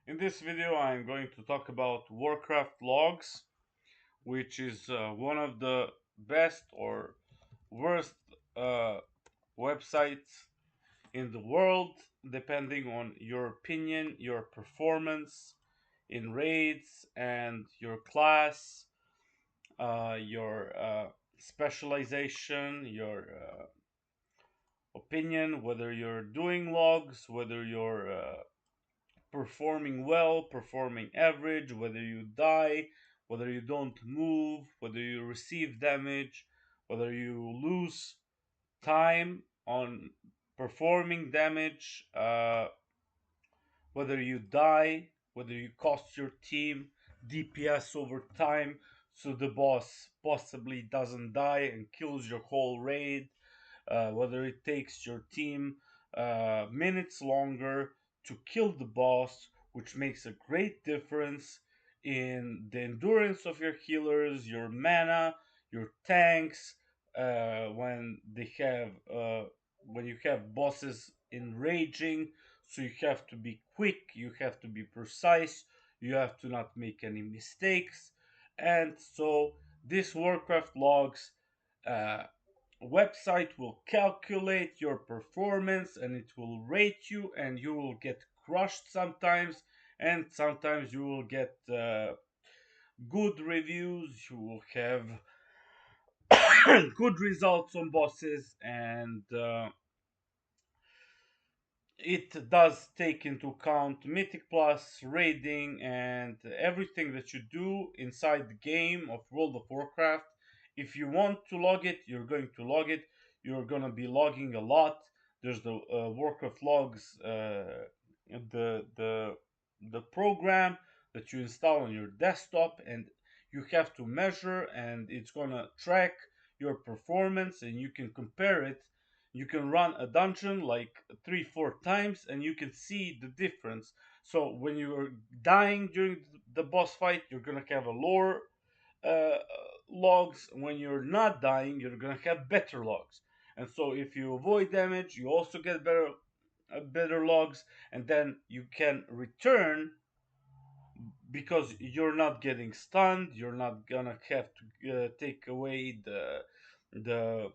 In this video, I'm going to talk about WarcraftLogs, which is one of the best or worst uh, websites in the world, depending on your opinion, your performance in raids, and your class, your specialization, your opinion, whether you're doing logs, whether you're performing well, performing average, whether you die, whether you don't move, whether you receive damage, whether you lose time on performing damage, whether you die, whether you cost your team DPS over time so the boss possibly doesn't die and kills your whole raid, whether it takes your team minutes longer to kill the boss, which makes a great difference in the endurance of your healers, your mana, your tanks, when you have bosses enraging. So you have to be quick, you have to be precise, you have to not make any mistakes, and so this Warcraft logs uh, website will calculate your performance and it will rate you, and you will get crushed sometimes, and sometimes you will get good reviews, you will have good results on bosses, and it does take into account Mythic Plus, raiding, and everything that you do inside the game of World of Warcraft. If you want to log it, you're going to log it. You're going to be logging a lot. There's the Warcraft logs, the the program that you install on your desktop, and you have to measure, and it's going to track your performance, and you can compare it. You can run a dungeon like 3 4 times and you can see the difference. So when you're dying during the boss fight, you're gonna have a lower uh, logs. When you're not dying, you're gonna have better logs. And so if you avoid damage, you also get better logs, and then you can return because you're not getting stunned. You're not gonna have to take away the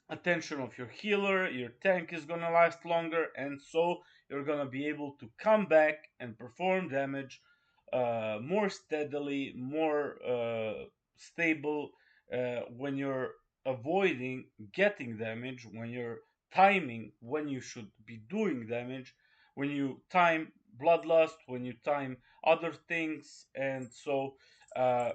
attention of your healer. Your tank is gonna last longer, and so you're gonna be able to come back and perform damage more steadily, more stable, when you're avoiding getting damage, when you're timing when you should be doing damage, when you time bloodlust, when you time other things. And so uh,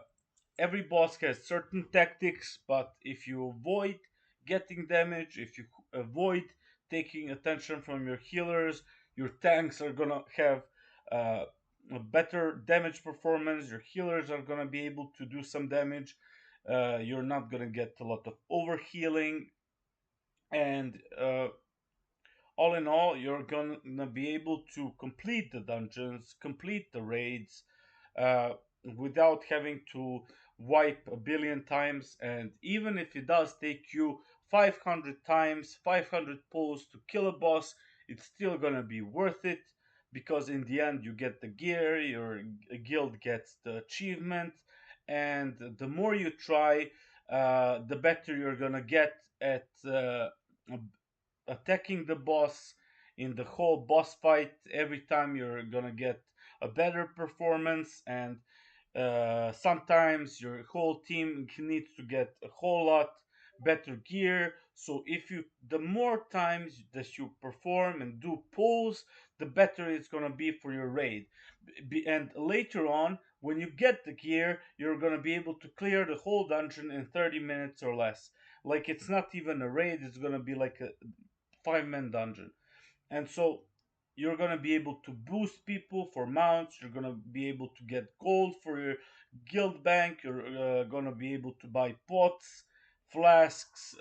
every boss has certain tactics, but if you avoid getting damage, if you avoid taking attention from your healers, your tanks are gonna have uh, a better damage performance. Your healers are gonna be able to do some damage. You're not gonna get a lot of overhealing, and all in all, you're gonna be able to complete the dungeons, complete the raids, uh, without having to wipe a billion times. And even if it does take you 500 times, 500 pulls to kill a boss, it's still gonna be worth it, because in the end you get the gear, your guild gets the achievement, and the more you try, the better you're gonna get at attacking the boss in the whole boss fight. Every time you're gonna get a better performance, and sometimes your whole team needs to get a whole lot better gear. So if you the more times that you perform and do pulls, the better it's gonna be for your raid. And later on, when you get the gear, you're gonna be able to clear the whole dungeon in 30 minutes or less. Like, it's not even a raid, it's gonna be like a 5 man dungeon. And so you're going to be able to boost people for mounts, you're going to be able to get gold for your guild bank, you're going to be able to buy pots, flasks,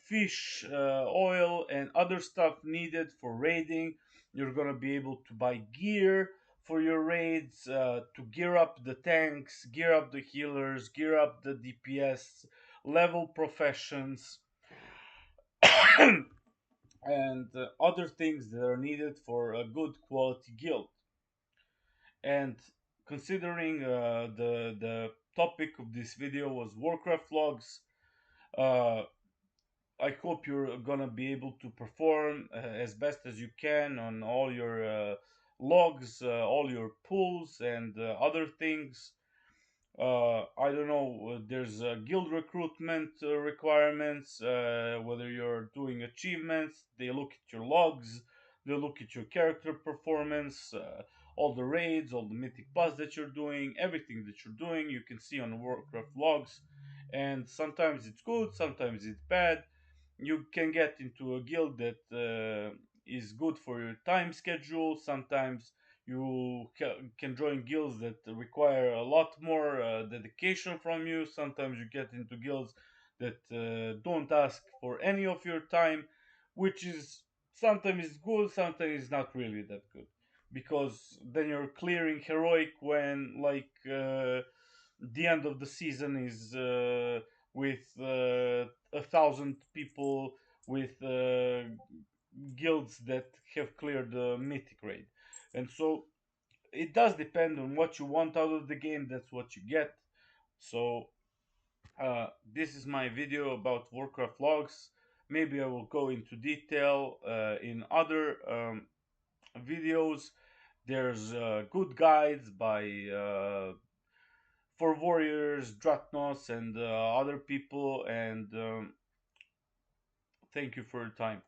fish oil, and other stuff needed for raiding. You're going to be able to buy gear for your raids, to gear up the tanks, gear up the healers, gear up the DPS, level professions. and other things that are needed for a good quality guild. And considering the topic of this video was Warcraft logs, uh, I hope you're gonna be able to perform as best as you can on all your logs, all your pulls, and other things. I don't know. There's guild recruitment requirements. Whether you're doing achievements, they look at your logs, they look at your character performance, all the raids, all the mythic busts that you're doing, everything that you're doing. You can see on Warcraft logs, and sometimes it's good, sometimes it's bad. You can get into a guild that is good for your time schedule. Sometimes you can join guilds that require a lot more dedication from you. Sometimes you get into guilds that don't ask for any of your time, which is sometimes is good, sometimes it's not really that good, because then you're clearing heroic when the end of the season is with 1,000 people with guilds that have cleared the mythic raid. And so it does depend on what you want out of the game, that's what you get. So this is my video about Warcraft logs. Maybe I will go into detail in other videos. There's good guides by for warriors, Dratnos, and other people. And thank you for your time.